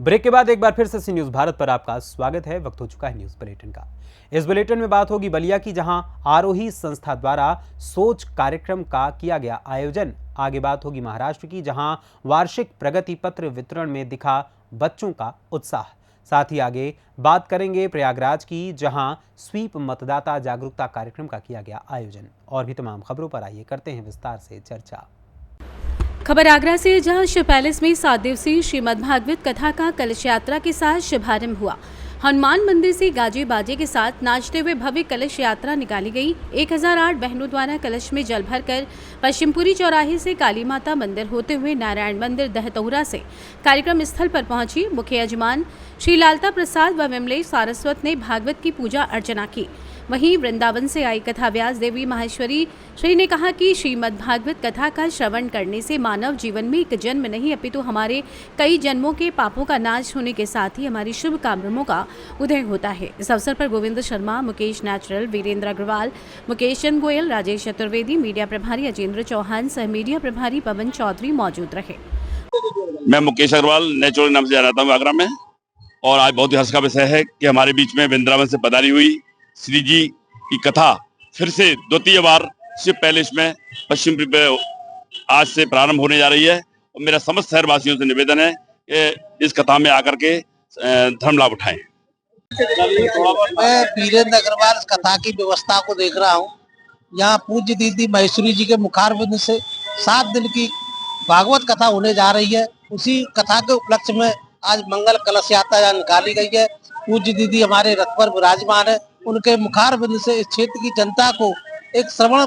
Break के बाद एक बार फिर से सी न्यूज भारत पर आपका स्वागत है। वक्त हो चुका है न्यूज बुलेटिन का। इस बुलेटिन में बात होगी बलिया की, जहां आरोही संस्था द्वारा सोच कार्यक्रम का किया गया आयोजन। आगे बात होगी महाराष्ट्र की, जहां वार्षिक प्रगति पत्र वितरण में दिखा बच्चों का उत्साह। साथ ही आगे बात करेंगे प्रयागराज की, जहां स्वीप मतदाता जागरूकता कार्यक्रम का किया गया आयोजन। और भी तमाम खबरों पर आइए करते हैं विस्तार से चर्चा। खबर आगरा से, जहां शिव पैलेस में 7 दिवसीय श्रीमद् भागवत कथा का कलश यात्रा के साथ शुभारंभ हुआ। हनुमान मंदिर से गाजे बाजे के साथ नाचते हुए भव्य कलश यात्रा निकाली गई। 1008 बहनों द्वारा कलश में जल भरकर पश्चिमपुरी चौराहे से काली माता मंदिर होते हुए नारायण मंदिर दहतौरा से कार्यक्रम स्थल पर पहुंची। मुख्य यजमान श्री लालता प्रसाद व विमलेश सारस्वत ने भागवत की पूजा अर्चना की। वहीं वृंदावन से आई कथा व्यास देवी माहेश्वरी श्री ने कहा कि श्रीमद् भागवत कथा का श्रवण करने से मानव जीवन में एक जन्म नहीं अपितु हमारे कई जन्मों के पापों का नाश होने के साथ ही हमारी शुभ कामों का उदय होता है। इस अवसर पर गोविंद शर्मा, मुकेश नेचुरल, वीरेंद्र अग्रवाल, मुकेश चंद गोयल, राजेश चतुर्वेदी, मीडिया प्रभारी अजेंद्र चौहान सह मीडिया प्रभारी पवन चौधरी मौजूद रहे। मैं मुकेश अग्रवाल नेचुरल नाम से रहता हूँ आगरा में, और आज बहुत ही हर्ष का विषय है कि हमारे बीच में वृंदावन से पधारी हुई श्री जी की कथा फिर से द्वितीय बार शिव पैलेस में पश्चिम पे आज से प्रारंभ होने जा रही है। और मेरा समस्त शहरवासियों से निवेदन है कि इस कथा में आकर के धर्म लाभ उठाएं। मैं वीरेंद्र अग्रवाल इस कथा की व्यवस्था को देख रहा हूँ। यहाँ पूज्य दीदी महेश्वरी जी के मुखारबिंद से 7 दिन की भागवत कथा होने जा रही है। उसी कथा के उपलक्ष्य में आज मंगल कलश यात्रा निकाली गई है। पूज्य दीदी हमारे रथ पर विराजमान है। उनके मुखारबिंद से इस क्षेत्र की जनता को एक श्रवण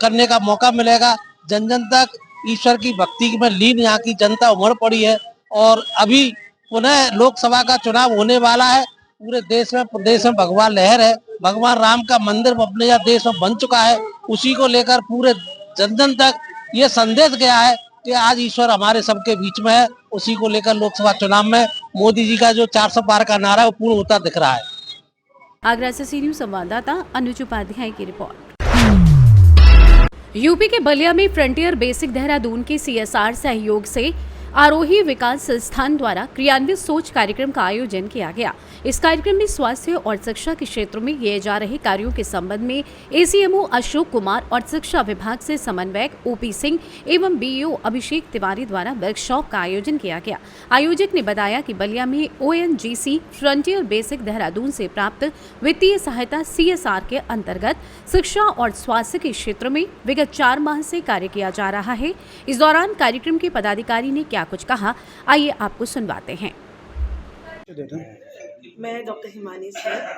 करने का मौका मिलेगा। जन जन तक ईश्वर की भक्ति में लीन यहाँ की जनता उमड़ पड़ी है। और अभी पुनः लोकसभा का चुनाव होने वाला है। पूरे देश में प्रदेश में भगवा लहर है। भगवान राम का मंदिर अपने यहाँ देश में बन चुका है। उसी को लेकर पूरे जन जन तक ये संदेश गया है कि आज ईश्वर हमारे सबके बीच में है। उसी को लेकर लोकसभा चुनाव में मोदी जी का जो 400 पार का नारा है वो पूर्ण होता दिख रहा है। आगरा से सी न्यूज संवाददाता अनुज उपाध्याय की रिपोर्ट। यूपी के बलिया में फ्रंटियर बेसिक देहरादून के CSR सहयोग से आरोही विकास संस्थान द्वारा क्रियान्वित सोच कार्यक्रम का आयोजन किया गया। इस कार्यक्रम में स्वास्थ्य और शिक्षा के क्षेत्रों में किए जा रहे कार्यों के संबंध में ACMO अशोक कुमार और शिक्षा विभाग से समन्वयक OP सिंह एवं BEO अभिषेक तिवारी द्वारा वर्कशॉप का आयोजन किया गया। आयोजक ने बताया कि बलिया में ONGC फ्रंटियर बेसिक देहरादून से प्राप्त वित्तीय सहायता CSR के अंतर्गत शिक्षा और स्वास्थ्य के क्षेत्र में विगत 4 माह से कार्य किया जा रहा है। इस दौरान कार्यक्रम के पदाधिकारी ने क्या कुछ कहा, आइए आपको सुनवाते हैं। मैं डॉक्टर हिमानी सिंह,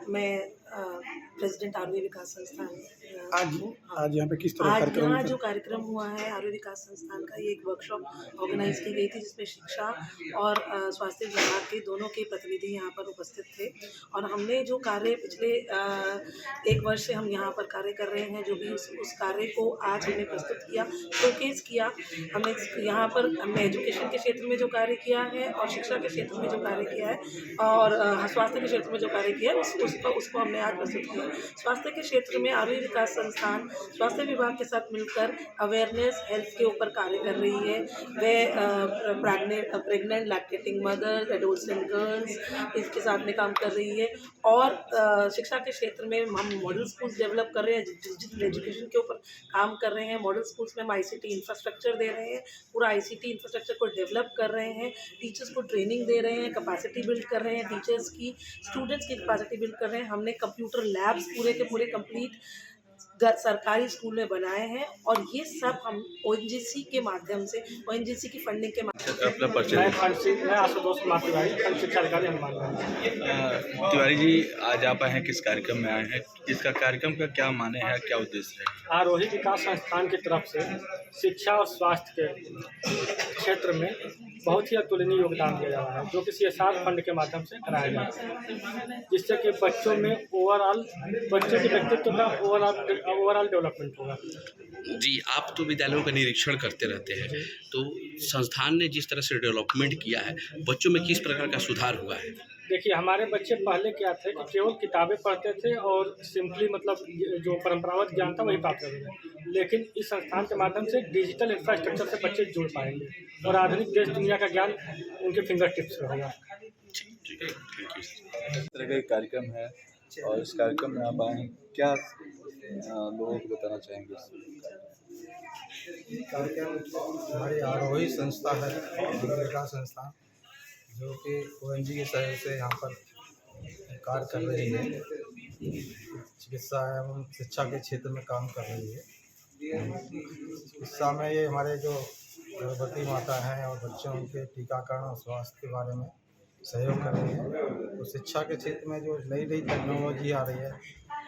मैं प्रेसिडेंट आरोग्य विकास संस्थान। आज यहाँ पे किस तरह कार्यक्रम? आज जो कार्यक्रम हुआ है आरोग्य विकास संस्थान का, ये एक वर्कशॉप ऑर्गेनाइज की गई थी जिसमें शिक्षा और स्वास्थ्य विभाग के दोनों के प्रतिनिधि यहाँ पर उपस्थित थे। और हमने जो कार्य पिछले 1 वर्ष से हम यहाँ पर कार्य कर रहे हैं, जो भी उस कार्य को आज हमने प्रस्तुत किया, शोकेस किया। हमने यहाँ पर हमने एजुकेशन के क्षेत्र में जो कार्य किया है और शिक्षा के क्षेत्र में जो कार्य किया है और स्वास्थ्य के क्षेत्र में जो कार्य किया है उसको हमने आज प्रस्तुत किया। स्वास्थ्य के क्षेत्र में आरोग्य विकास संस्थान स्वास्थ्य विभाग के साथ मिलकर अवेयरनेस हेल्थ के ऊपर कार्य कर रही है। वे pregnant lactating mother, adolescent girls इसके साथ में काम कर रही है। और शिक्षा के क्षेत्र में हम मॉडल स्कूल्स डेवलप कर रहे हैं, डिजिटल एजुकेशन के ऊपर काम कर रहे हैं। मॉडल स्कूल्स में हम ICT इंफ्रास्ट्रक्चर दे रहे हैं, पूरा ICT इंफ्रास्ट्रक्चर को डेवलप कर रहे हैं। टीचर्स को ट्रेनिंग दे रहे हैं, कैपेसिटी बिल्ड कर रहे हैं टीचर्स की, स्टूडेंट्स की कैपेसिटी बिल्ड कर रहे हैं। हमने कंप्यूटर लैब्स पूरे के पूरे कंप्लीट सरकारी स्कूल में बनाए हैं। और ये सब हम ONGC के माध्यम से, ONGC की फंडिंग के माध्यम से। मैं आशुतोष कुमार तिवारी, खंड शिक्षा अधिकारी हनुमान। तिवारी जी, आज आप आए हैं, किस कार्यक्रम में आए हैं? इसका कार्यक्रम का क्या माने है, क्या उद्देश्य है? आरोही विकास संस्थान की तरफ से शिक्षा और स्वास्थ्य के क्षेत्र में बहुत ही अतुलनीय योगदान दिया जा रहा है, जो कि CSR फंड के माध्यम से कराया जाता है, जिससे कि बच्चों में बच्चों के व्यक्तित्व का ओवरऑल डेवलपमेंट होगा। जी, आप तो विद्यालयों का निरीक्षण करते रहते हैं, तो संस्थान ने जिस तरह से डेवलपमेंट किया है, बच्चों में किस प्रकार का सुधार हुआ है? देखिए हमारे बच्चे पहले क्या थे कि केवल किताबें पढ़ते थे और सिंपली मतलब जो परंपरागत ज्ञान था वही प्राप्त करते थे, लेकिन इस संस्थान के माध्यम से डिजिटल इंफ्रास्ट्रक्चर से बच्चे जुड़ पाएंगे और आधुनिक देश दुनिया का ज्ञान उनके फिंगर टिप्स पे होगा। इस तरह का एक कार्यक्रम है और इस कार्यक्रम में आप आए हैं, क्या लोगों को बताना चाहेंगे? कार्यक्रम हमारी आरोही संस्था है, विकास संस्था, जो कि ONG के सहयोग से यहाँ पर कार्य कर रही है, चिकित्सा एवं शिक्षा के क्षेत्र में काम कर रही है। चिकित्सा में ये हमारे जो गर्भवती माता हैं और बच्चों के टीकाकरण और स्वास्थ्य के बारे में सहयोग कर रही है। तो शिक्षा के क्षेत्र में जो नई नई टेक्नोलॉजी आ रही है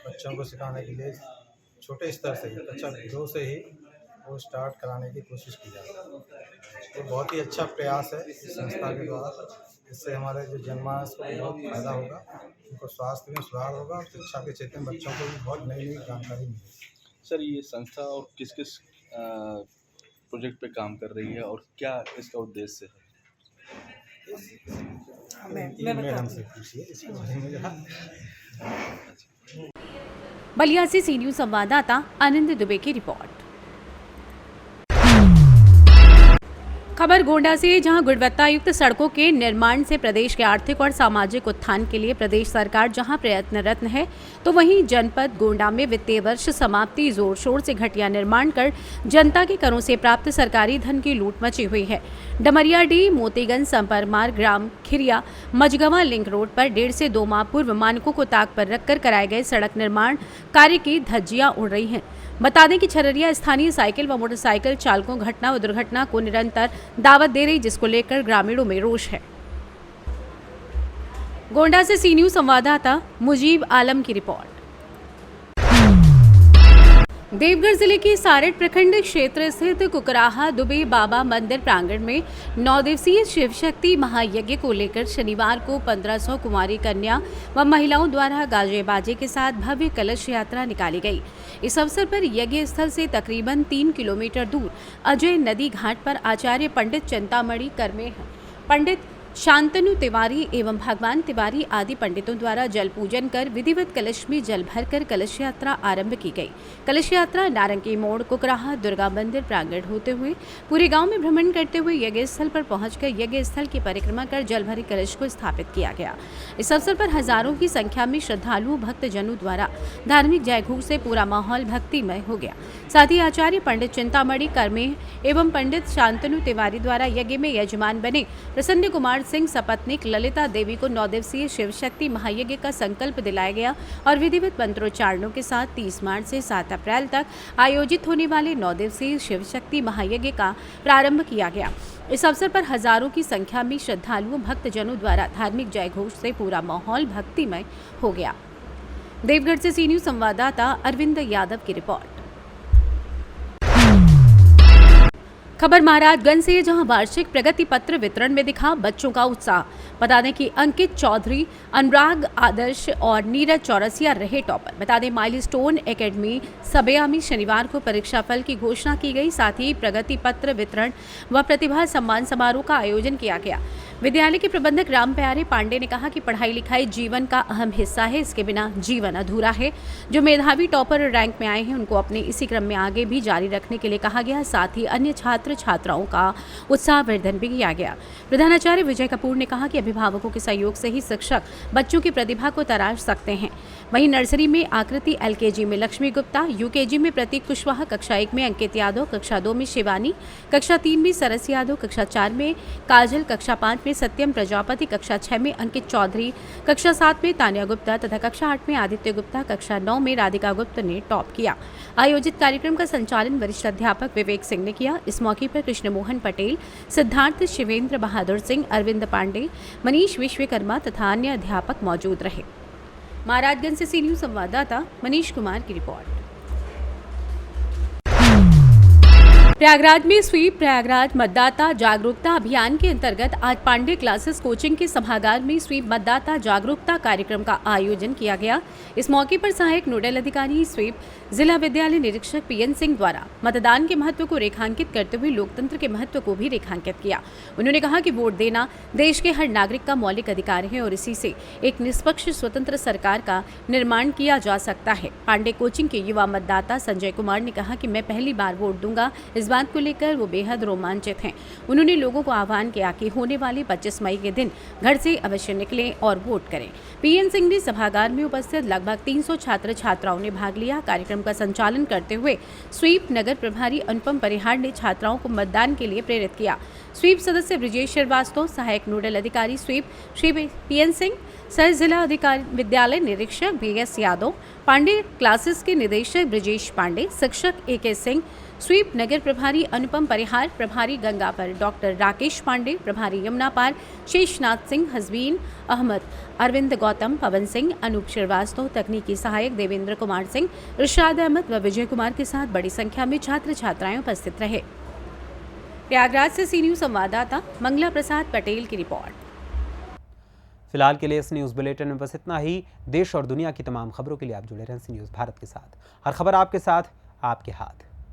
बच्चों को सिखाने के लिए, छोटे स्तर से ही कक्षा 2 से ही वो स्टार्ट कराने की कोशिश की जाती है। तो बहुत ही अच्छा प्रयास है इस संस्था के द्वारा। इससे हमारे जो जनमानस को बहुत फायदा होगा, उनको स्वास्थ्य में सुधार होगा और शिक्षा के क्षेत्र में बच्चों को भी बहुत नई नई जानकारी मिलेगी। सर, ये संस्था और किस किस प्रोजेक्ट पे काम कर रही है और क्या इसका उद्देश्य है? मैडम से पूछिए इसके बारे में। बलिया से सी न्यूज संवाददाता आनंद दुबे की रिपोर्ट। खबर गोंडा से, जहां गुणवत्ता युक्त सड़कों के निर्माण से प्रदेश के आर्थिक और सामाजिक उत्थान के लिए प्रदेश सरकार जहां प्रयत्नरत है, तो वहीं जनपद गोंडा में वित्तीय वर्ष समाप्ति जोर शोर से घटिया निर्माण कर जनता के करों से प्राप्त सरकारी धन की लूट मची हुई है। डमरियाडीह मोतीगंज संपर्क मार्ग ग्राम खिरिया मजगवा लिंक रोड पर 1.5 से 2 माह पूर्व मानकों को ताक पर रखकर कराए गए सड़क निर्माण कार्य की धज्जियां उड़ रही हैं। बता दें कि छररिया स्थानीय साइकिल व मोटरसाइकिल चालकों घटना व दुर्घटना को निरंतर दावत दे रही, जिसको लेकर ग्रामीणों में रोष है। गोंडा से सी न्यूज संवाददाता मुजीब आलम की रिपोर्ट। देवघर जिले के सारेट प्रखंड क्षेत्र स्थित कुकराहा दुबे बाबा मंदिर प्रांगण में 9 दिवसीय शिव शक्ति महायज्ञ को लेकर शनिवार को 1500 कुमारी कन्या व महिलाओं द्वारा गाजे बाजे के साथ भव्य कलश यात्रा निकाली गई। इस अवसर पर यज्ञ स्थल से तकरीबन 3 किलोमीटर दूर अजय नदी घाट पर आचार्य पंडित चिंतामणि कर्मे, पंडित शांतनु तिवारी एवं भगवान तिवारी आदि पंडितों द्वारा जल पूजन कर विधिवत कलश में जल भरकर कलश यात्रा आरंभ की गई। कलश यात्रा नारंगी मोड़ कुकराहा दुर्गा मंदिर प्रांगण होते हुए पूरे गांव में भ्रमण करते हुए यज्ञ स्थल पर पहुंचकर यज्ञ स्थल की परिक्रमा कर जल भरे कलश को स्थापित किया गया। इस अवसर पर हजारों की संख्या में श्रद्धालुओं भक्तजनों द्वारा धार्मिक जयघोष से पूरा माहौल भक्तिमय हो गया। साथ ही आचार्य पंडित चिंतामणि कर्मे एवं पंडित शांतनु तिवारी द्वारा यज्ञ में यजमान बने प्रसन्न कुमार सिंह सपत्नीक ललिता देवी को 9 दिवसीय शिव शक्ति महायज्ञ का संकल्प दिलाया गया और विधिवत मंत्रोच्चारणों के साथ 30 मार्च से 7 अप्रैल तक आयोजित होने वाले 9 दिवसीय शिव शक्ति महायज्ञ का प्रारंभ किया गया। इस अवसर पर हजारों की संख्या में श्रद्धालुओं भक्तजनों द्वारा धार्मिक जयघोष से पूरा माहौल भक्तिमय हो गया। देवघर से सी न्यूज संवाददाता अरविंद यादव की रिपोर्ट। खबर महाराजगंज से, जहां वार्षिक प्रगति पत्र वितरण में दिखा बच्चों का उत्साह। बता दें कि अंकित चौधरी, अनुराग आदर्श और नीरज चौरसिया रहे टॉपर। बता दें माइलस्टोन एकेडमी सबया में शनिवार को परीक्षा फल की घोषणा की गई। साथ ही प्रगति पत्र वितरण व प्रतिभा सम्मान समारोह का आयोजन किया गया। विद्यालय के प्रबंधक राम प्यारे पांडे ने कहा कि पढ़ाई लिखाई जीवन का अहम हिस्सा है, इसके बिना जीवन अधूरा है। जो मेधावी टॉपर रैंक में आए हैं उनको अपने इसी क्रम में आगे भी जारी रखने के लिए कहा गया। साथ ही अन्य छात्र छात्राओं का उत्साहवर्धन भी किया गया। प्रधानाचार्य विजय कपूर ने कहा कि अभिभावकों के सहयोग से ही शिक्षक बच्चों की प्रतिभा को तराश सकते हैं। वहीं नर्सरी में आकृति, LKG में लक्ष्मी गुप्ता, UKG में प्रतीक कुशवाहा, कक्षा 1 में अंकित यादव, कक्षा 2 में शिवानी, कक्षा 3 में सरस यादव, कक्षा 4 में काजल, कक्षा 5 में सत्यम प्रजापति, कक्षा 6 में अंकित चौधरी, कक्षा 7 में तान्या गुप्ता तथा कक्षा 8 में आदित्य गुप्ता, कक्षा 9 में राधिका गुप्ता ने टॉप किया। आयोजित कार्यक्रम का संचालन वरिष्ठ अध्यापक विवेक सिंह ने किया। इस मौके पर कृष्ण मोहन पटेल, सिद्धार्थ शिवेंद्र बहादुर सिंह, अरविंद पांडे, मनीष विश्वकर्मा तथा अन्य अध्यापक मौजूद रहे। महाराजगंज से सी न्यूज संवाददाता मनीष कुमार की रिपोर्ट। प्रयागराज में स्वीप प्रयागराज मतदाता जागरूकता अभियान के अंतर्गत आज पांडे क्लासेस कोचिंग के सभागार में स्वीप मतदाता जागरूकता कार्यक्रम का आयोजन किया गया। इस मौके पर सहायक नोडल अधिकारी स्वीप जिला विद्यालय निरीक्षक पीएन सिंह द्वारा मतदान के महत्व को रेखांकित करते हुए लोकतंत्र के महत्व को भी रेखांकित किया। उन्होंने कहा कि वोट देना देश के हर नागरिक का मौलिक अधिकार है और इसी से एक निष्पक्ष स्वतंत्र सरकार का निर्माण किया जा सकता है। पांडे कोचिंग के युवा मतदाता संजय कुमार ने कहा कि मैं पहली बार वोट दूंगा। इस बात को लेकर वो बेहद रोमांचित हैं। उन्होंने लोगों को आह्वान किया कि होने वाले 25 मई के दिन घर से अवश्य निकलें और वोट करें। पीएन सिंह ने सभागार में उपस्थित लगभग 300 छात्र छात्राओं ने भाग लिया। कार्यक्रम का संचालन करते हुए स्वीप नगर प्रभारी अनुपम परिहार ने छात्राओं को मतदान के लिए प्रेरित किया। स्वीप सदस्य ब्रजेश श्रीवास्तव, सहायक नोडल अधिकारी स्वीप श्री पीएन सिंह, सह जिला अधिकारी विद्यालय निरीक्षक बीएस यादव, पांडे क्लासेस के निदेशक ब्रजेश पांडे, शिक्षक एके सिंह, स्वीप नगर प्रभारी अनुपम परिहार, प्रभारी गंगापर डॉक्टर राकेश पांडे, प्रभारी यमुना पार शेषनाथ सिंह, हसबीन अहमद, अरविंद गौतम, पवन सिंह, अनूप श्रीवास्तव, तकनीकी सहायक देवेंद्र कुमार सिंह, इरशाद अहमद व विजय कुमार के साथ बड़ी संख्या में छात्र छात्राएं उपस्थित रहे। प्रयागराज से सी न्यूज संवाददाता मंगला प्रसाद पटेल की रिपोर्ट। फिलहाल के लिए इस न्यूज़ बुलेटिन में बस इतना ही। देश और दुनिया की तमाम खबरों के लिए आप जुड़े रहें सी न्यूज़ भारत के साथ। हर खबर आपके साथ, आपके हाथ।